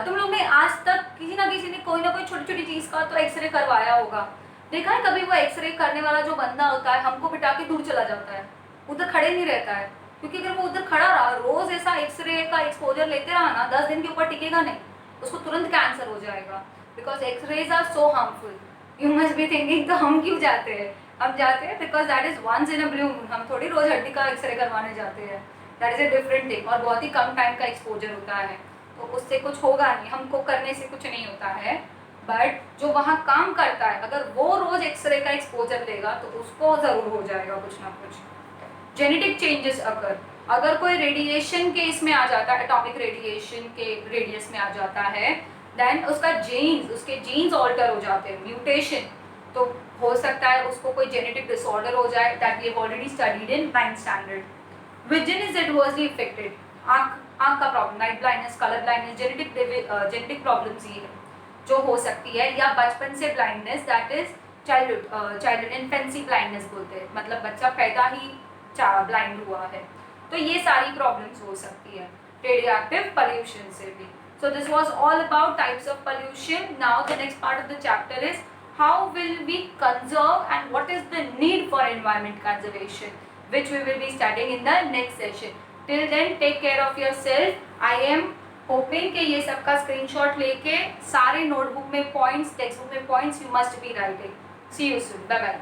तुम लोग ने आज तक किसी ना किसी ने कोई ना कोई छोटी छोटी चीज का तो एक्सरे करवाया होगा। देखा है कभी वो एक्सरे करने वाला जो बंदा होता है हमको बिठा के दूर चला जाता है, उधर खड़े नहीं रहता है, क्योंकि अगर वो उधर खड़ा रहा, रोज ऐसा एक्सरे का एक्सपोजर लेते रहा ना, 10 दिन के ऊपर टिकेगा नहीं, उसको तुरंत कैंसर हो जाएगा। Because x-rays are so harmful. You must be thinking तो हम क्यों जाते हैं, हम जाते हैं because that is once in a blue moon. हम थोड़ी रोज हड्डी का एक्सरे करवाने जाते हैं, that is a different thing, और बहुत ही कम टाइम का एक्सपोजर होता है, तो उससे कुछ होगा नहीं, हमको करने से कुछ नहीं होता है। बट जो वहाँ काम करता है, अगर वो रोज एक्सरे का एक्सपोजर लेगा तो उसको जरूर हो जाएगा कुछ ना कुछ। जेनेटिक चेंजेस अगर, अगर कोई रेडिएशन के इसमें आ जाता है, एटॉमिक रेडिएशन के रेडियस में आ जाता है, देन उसका जीन्स, उसके जीन्स ऑल्टर हो जाते हैं, म्यूटेशन, तो हो सकता है उसको कोई जेनेटिक डिसऑर्डर हो जाए, that we have already studied in 9th standard. Vision is adversely affected, आँख का problem, night blindness, colour blindness, genetic problems ये है जो हो सकती है, या बचपन से blindness, that is childhood infancy blindness बोलते हैं, मतलब बच्चा पैदा ही ब्लाइंड हुआ है, तो ये सारी प्रॉब्लम्स हो सकती है रेडियोएक्टिव पोल्यूशन से भी। So this was all about types of pollution. Now the next part of the chapter is how will we conserve and what is the need for environment conservation, which we will be studying in the next session. Till then take care of yourself. I am hoping कि ये सबका screenshot लेके सारे notebook में points, text book में points you must be writing. See you soon, bye bye.